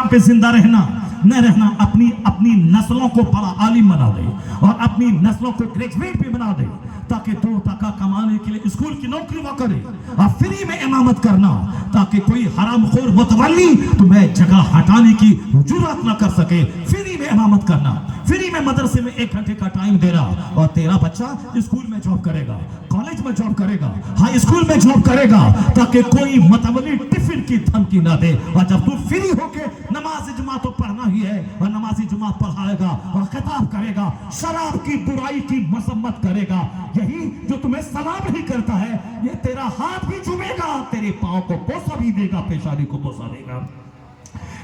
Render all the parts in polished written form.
पे जिंदा रहना न रहना, अपनी अपनी नस्लों को बड़ा आलिम बना दे और अपनी नस्लों को ग्रेजुएट भी बना दे, ताकि 2 टका कमाने के लिए स्कूल की नौकरी वो करे और फ्री में इमामत करना, ताकि कोई हरामखोर मुतवल्ली तुम्हें जगह हटाने की जुर्रत न कर सके। फ्री में इमामत करना, फ्री में मदरसे में 1 घंटे का टाइम देना, और तेरा बच्चा स्कूल में जॉब करेगा, कॉलेज में जॉब करेगा, हाई स्कूल में जॉब करेगा, ताकि कोई मुतवल्ली टिफिन की धमकी ना दे। और जब तू फ्री होके नमाज जुमा तो पढ़ना ही है, और नमाज जुमा पढ़ाएगा और खिताब करेगा, शराब की बुराई की मसम्मत करेगा, यही जो तुम्हें सलाम नहीं करता है, ये तेरा हाथ भी चूमेगा, तेरे पांव को बोसा भी देगा, पेशानी को बोसा देगा।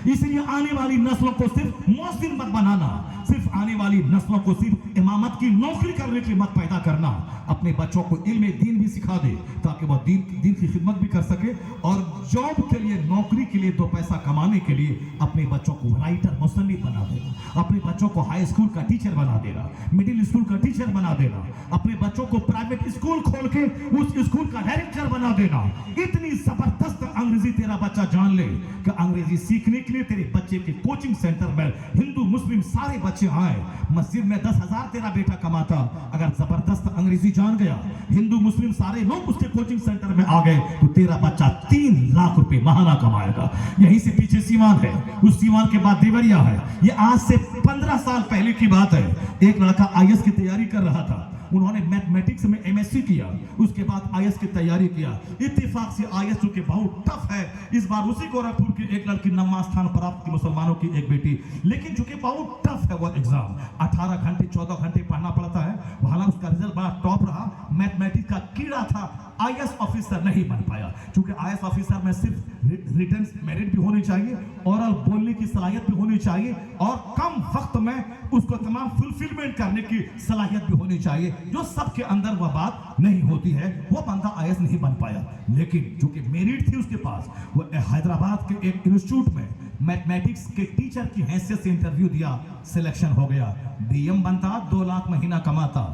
इसलिए आने वाली नस्लों को सिर्फ मुअज्जिन मत बनाना, सिर्फ आने वाली नस्लों को सिर्फ इमामत की नौकरी करने के लिए मत पैदा करना। अपने बच्चों को इल्म दीन भी सिखा दे, ताकि वह दीन की खिदमत भी कर सके, और जॉब के लिए, नौकरी के लिए, 2 पैसा कमाने के लिए अपने बच्चों को राइटर, मुसन्निफ बना देना, अपने बच्चों को हाई स्कूल का टीचर बना देना, मिडिल स्कूल का टीचर बना देना, अपने बच्चों को प्राइवेट स्कूल खोल के उस स्कूल का डायरेक्टर बना देना। इतनी जबरदस्त अंग्रेजी तेरा बच्चा जान ले कि अंग्रेजी सीखने के लिए तेरे बच्चे के कोचिंग सेंटर में हिंदू मुस्लिम सारे बच्चे आए। मस्जिद में 10,000 तेरा बेटा कमाता, अगर जबरदस्त अंग्रेजी जान गया, हिंदू मुस्लिम सारे लोग उसके कोचिंग सेंटर में आ गए, तो तेरा बच्चा 3 लाख रुपए महाना कमाएगा। यहीं से पीछे सीवान है, उस सीवान के बाद देवरिया है। ये आज से 15 साल पहले की बात है। एक लड़का IAS की तैयारी कर रहा था, उन्होंने मैथमेटिक्स में MSc किया, उसके बाद IAS की तैयारी किया। इत्तेफाक से IAS चूंकि बहुत टफ है, इस बार उसी गोरखपुर की एक लड़की 9वां स्थान प्राप्त की, मुसलमानों की एक बेटी, लेकिन चूंकि बहुत टफ है वो एग्जाम, 18 घंटे 14 घंटे पढ़ना पड़ता है। हालांकि उसका रिजल्ट बड़ा टॉप रहा, मैथमेटिक्स का कीड़ा था, IAS ऑफिसर नहीं बन पाया। क्योंकि IAS ऑफिसर में सिर्फ रिटन मेरिट भी होनी चाहिए, ओरल बोलने की सलाहियत भी होनी चाहिए, और कम वक्त में उसको तमाम फुलफिलमेंट करने की सलाहियत भी होनी चाहिए, जो सबके अंदर वह बात नहीं होती है। वो बंदा IAS नहीं बन पाया, लेकिन चूंकि मेरिट थी उसके पास, वो हैदराबाद के एक इंस्टीट्यूट में मैथमेटिक्स के टीचर की हैसियत से इंटरव्यू दिया, सिलेक्शन हो गया। DM बनता, 2 लाख महीना कमाता,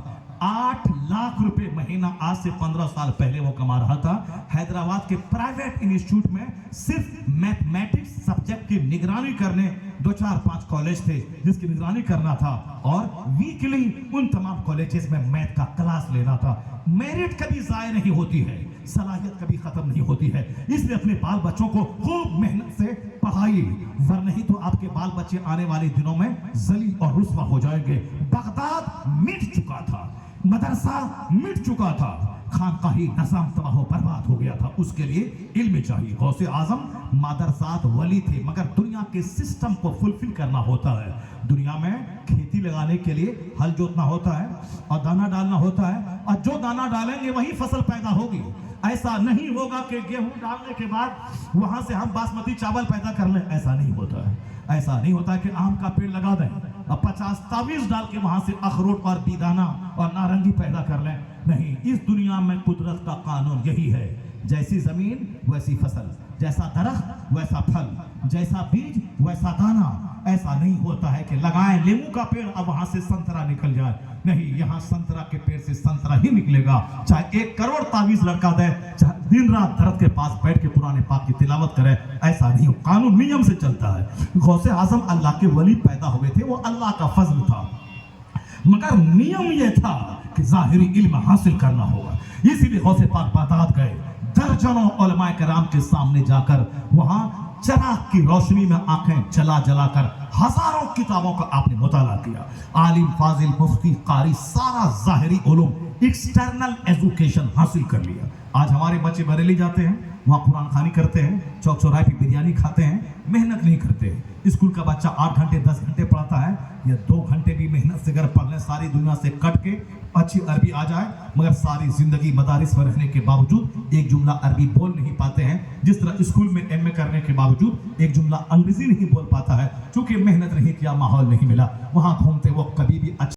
8 लाख रुपए महीना आज से 15 साल पहले वो कमा रहा था। हैदराबाद के प्राइवेट इंस्टीट्यूट में सिर्फ मैथमेटिक्स सब्जेक्ट की निगरानी करने 2, 4, 5 कॉलेज थे जिसकी निगरानी करना था, और वीकली उन तमाम कॉलेजेस में मैथ का क्लास लेना था। मेरिट कभी जाया नहीं होती है, सलाहियत कभी खत्म नहीं होती है, इसलिए अपने बाल बच्चों को खूब मेहनत से पढ़ाइए, वरना नहीं तो आपके बाल बच्चे आने वाले दिनों में जलील और रुस्वा हो जाएंगे। बगदाद मिट चुका था, मदरसा मिट चुका था, खानकाही निज़ाम तबाह बर्बाद हो गया था। उसके लिए इल्म चाहिए। गौसे आजम मदरसात वली थे, मगर दुनिया के सिस्टम को फुलफिल करना होता है। दुनिया में खेती लगाने के लिए हल जोतना होता है और दाना डालना होता है, और जो दाना डालेंगे वही फसल पैदा होगी। ऐसा नहीं होगा कि गेहूं डालने के बाद वहां से हम बासमती चावल पैदा कर लें, ऐसा नहीं होता है। ऐसा नहीं होता कि आम का पेड़ लगा दें और 50 तावीज डाल के वहां से अखरोट और बीदाना और नारंगी पैदा कर लें। नहीं, इस दुनिया में कुदरत का कानून यही है, जैसी जमीन वैसी फसल, जैसा दरख्त वैसा फल, जैसा बीज वैसा दाना। ऐसा नहीं होता है कि लगाएं नींबू का पेड़ अब वहां से संतरा निकल जाए, नहीं, यहाँ संतरा के पेड़ से संतरा ही निकलेगा, चाहे 1 करोड़ तावीज लड़का दे, चाहे दिन रात दरख्त के पास बैठ के पुराने पाक की तिलावत करे। ऐसा नहीं, कानून नियम से चलता है। गौसे आजम अल्लाह के वली पैदा हुए थे, वो अल्लाह का फजल था, मगर नियम यह था कि जाहिरी इल्म हासिल करना होगा। इसीलिए गौसे पाक बगदाद गए, दर्जनों उलमाए कराम के सामने जाकर वहां चराग की रोशनी में आंखें जला जलाकर हजारों किताबों का आपने मुताला किया। आलिम, फाजिल, मुफ्ती, कारी, सारा जाहिरी उलूम, एक्सटर्नल एजुकेशन हासिल कर लिया। आज हमारे बच्चे बरेली जाते हैं, वहाँ कुरान खानी करते हैं, चौक चौराहे पे बिरयानी खाते हैं, मेहनत नहीं करते। स्कूल का बच्चा 8 घंटे 10 घंटे पढ़ता है, या 2 घंटे भी मेहनत से अगर पढ़ लें, सारी दुनिया से कट के अच्छी अरबी आ जाए, मगर सारी जिंदगी मदारिस में रहने के बावजूद एक जुमला अरबी बोल नहीं पाते हैं। जिस तरह स्कूल में MA करने के बावजूद एक जुमला अंग्रेजी नहीं बोल पाता है, क्योंकि मेहनत नहीं किया, माहौल नहीं मिला। वहाँ घूमते वक्त कभी भी अच्छा